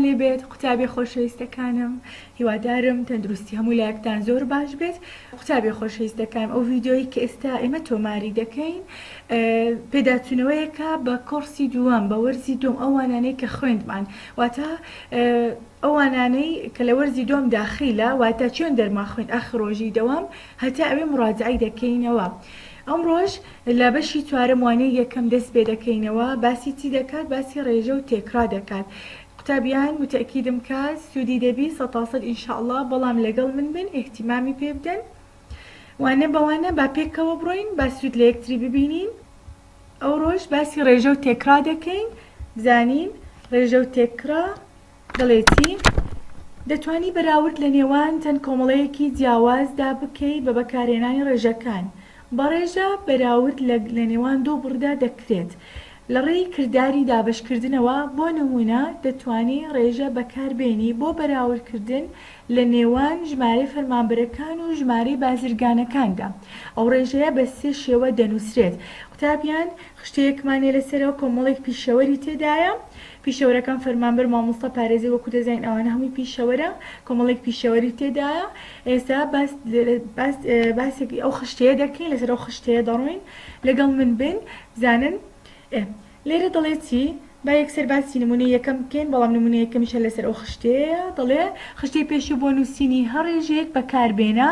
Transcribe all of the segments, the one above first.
لێبێت قوتابی خۆشەویستەکانم هیوادارم تەندروستی هەموو لایەکتان زۆر باش بێت. قوتابی خۆشەویستەکانم ئەو ڤیدیۆیی کە ئێستا ئێمە تۆماری دەکەین پێداچوونەوەیەکە بە کۆرسی دووەم بە وەرزی دوم ئەو وانانەی کە خوێندمان واتە ئەو وانانەی کە لە وەرزی دوم داخیلە واتە چۆن دەرما خوێن ئاخرۆژی دەوام هەتا ئەوێ مڕاجعی دەکەینەوە. ئەم ڕۆژ لە بەشی چوارەم وانەی یەکەم دەست پێ دەکەینەوە باسی چی دەکات باسی ڕێژە و تێکرا دەکات. قوتابیان متەکیدم کە سوودی دەبی 100% ئینشاءالله بەڵام لەگەڵ من بن ئیحتیمامی پێ بدەن وانە بەوانە با پێکەوە بڕۆین با سوود لە یەکتری ببینین. ئەو ڕۆژ باسی ڕێژە و تێکرا دەکەین بزانین ڕێژە و تێکرا دەڵێتی دەتوانی بەراورد لە نێوان چەند کۆمەڵەیەکی جیاوازدا بکەی بە بەکارهێنانی ڕێژەکان. بەڕێژە بەراورد لە نێوان دوو بڕدا دەکرێت. لە ڕێی کردداری دابشکردنەوە بۆ نمونە دەتوانی ڕێژە بەکاربێنی بۆ بەراوردکردن لە نێوان ژمارەی فەرمانبەرەکان و ژمارەی بازرگانەکاندا. ئەو ڕێژەیە بە سێ شێوە دەنووسرێت. قوتابیان خشتەیەکمانێ لەسەرەوە کۆمەڵێک پیشەوەری تێدایە. پیشەوەرەکان فەرمانبەر مامۆستا پارێزی وەکو دەزانین ئەوانە هەمووی پیشەوەرە کۆمەڵێک پیشەوەری تێدایە. ئێستا باسێکی ئەو خشتەیە دەکەین لەسەر ئەو خشتەیە دەڕۆین لەگەڵ من بن بزانن لێرە دەڵێتی با یەکسەر باسی نمونەی یەکەم بکەین بەڵام نمونەی یەکەمیشە لەسەر ئەو خشتەیە دەڵێ خشتەی پێشی بۆ نووسینی هەر ڕێژەیەک بەکاربێنە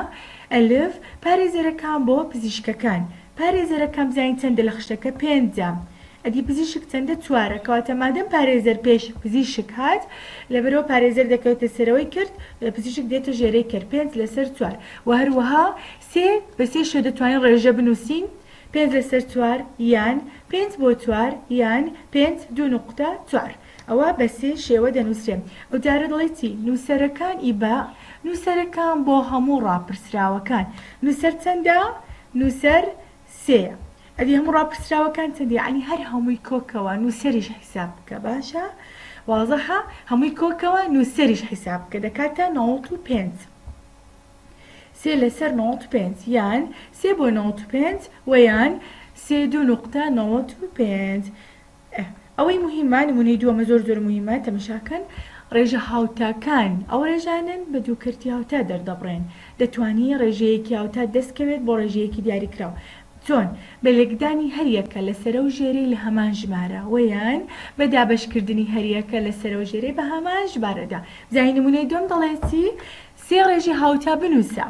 ئەلف پارێزەرەکان بۆ پزیشکەکان. پارێزەرەکان بزانین چەندە لە خشتەکە پێنجە. ئەدی پزیشک چەندە چوارە کەواتە مادەم پارێزەر پێش پزیشک هات لەبەرەوە پارێزەر دەکەوێتە سەرەوەی کرد پزیشک دێتە ژێرەی کرد 5 لەسەر 4 و هەروەها سێ بە سێ شێ دەتوانین ڕێژە بنووسین 5 لەسەر 4 یان 5 بۆ 4 یان 5 2 نقطە 4 ئەوە بە سێ شێوە دەنووسێن. ئەو جارە دەڵێتی نووسەرەکان ئیبا نووسەرەکان بۆ هەموو ڕاپرسراوەکان نووسەر چەندە نووسەر سێە. ئەدی هەموو ڕاپرسراوەکان چەندی عنی هەر هەمووی کۆکەوە نووسەریش حیساب بکە باشە وازەحە هەمووی کۆکەوە نووسەریش حیساب بکە دەکاتە 95 سێ لەسەر 95 یان سێ بۆ 95 ویان سێ 2 نقطە 95. ئەوەی مهمە نمونەی دووەمە زۆر زۆر مهمە تەماشاکەن ڕێژە هاوتاکان ئەو ڕێژانن بە دووکردی هاوتا دەردەبڕێن دەتوانی ڕێژەیەکی هاوتا دەستکەوێت بۆ ڕێژەیەکی دیاریکراوە چۆن بە لێکدانی هەریەکە لەسەرە و ژێرەی لە هەمان ژمارە ویان بە دابشکردنی هەریەکە لەسەرە و ژێرەی بە هەمان ژمارەدا. بزانین نمونەی دوم دەڵێتی سێ ڕێژی هاوتا بنووسە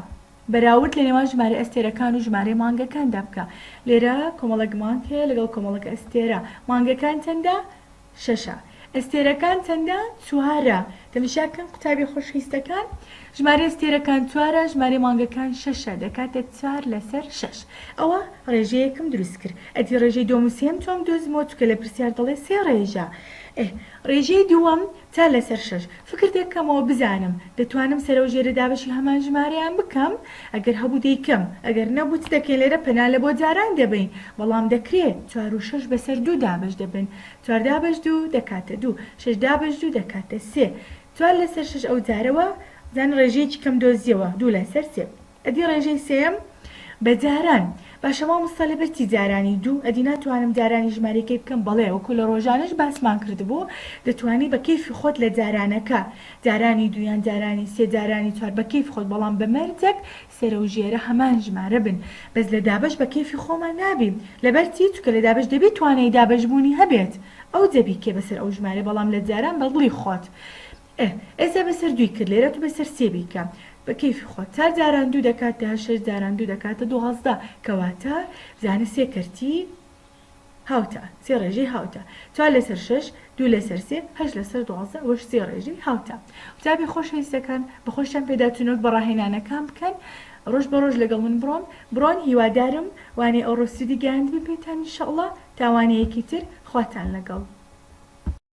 بەراورد لە نێوان ژمارە ئەستێرەکان و ژمارەی مانگەکاندا بکە. لێرە کۆمەڵک مانگ هەیە لەگەڵ کۆمەڵک ئەستێرە مانگەکان چەندە شەشە ئەستێرەکان چەندە چوارە. تەماشاکەن قوتابی خۆشەویستەکان ژمارە ئەستێرەکان چوارە ژمارەی مانگەکان شەشە دەکاتە 4 لەسەر 6. ئەوە ڕێژەیەکم دروست کرد. ئەدی ڕێژەی دووەم و سێم چۆن دۆزمەوە چکە لە پرسیار دەڵێ سێ ڕێژە ڕێژەی دووەم 4 لەسەر 6 فکر دەکەمەوە بزانم دەتوانم سەرە و ژێرە دابەشی هەمان ژمارەیان بکەم ئەگەر هەبوو دەیکەم ئەگەر نەبوو چ دەکەین لێرە پەنا لە بۆ جاران دەبین بەڵام دەکرێت 4 و 6 بەسەر 2 دابش دەبن 4 دابش 2 دەکاتە 2 6 دابش 2 دەکاتە 3 4 لەسەر 6 ئەو جارەوە زان ڕێژەیەکی کەم دۆزیەوە 2 لەسەر 3. ئەدی ڕێژەی سێم بە جاران باشە مامۆستا لەبەرتی جارانی 2 ئەدی ناتوانم جارانی ژمارەکەی بکەم بەڵێ وەکو لە ڕۆژانەش باسمان کردبوو دەتوانی بە کەیفی خۆت لە جارانەکە جارانی 2 یان جارانی 3 جارانی 4 بە کەیف خۆت بەڵام بە مەرجەک سەرە و ژێرە هەمان ژمارە بن بەس لە دابش بە کەیفی خۆمان نابین لەبەرتی چکە لە دابش دەبێت توانای دابشبوونی هەبێت ئەو جەبی کێ بەسەر ئەو ژمارە بەڵام لە جاران بەدڵی خۆت ئێستا بەسەر 2 کرد لێرە تو بەسەر 3 بیکە بە کەیفی خۆت 4 جاران 2 دەکاتە 6 جاران 2 دەکاتە 12 کەواتە زانە سێ کەرتی هاوتە سێ ڕێژەی هاوتە 4 لەسەر 6 2 لەسەر 3 8 لەسەر 12 وەش سێ ڕێژەی هاوتە. قوتابی خۆشەویستەکان بە خۆشتان پێداچوونەوە بەڕاهێنانەکان بکەن ڕۆژ بە ڕۆژ لەگەڵ من بڕۆن هیوادارم وانەی ئەو ڕۆسیدی گەیاندبی پێتان ئینشەڵڵا تاوانەیەکی تر خواتان لەگەڵ.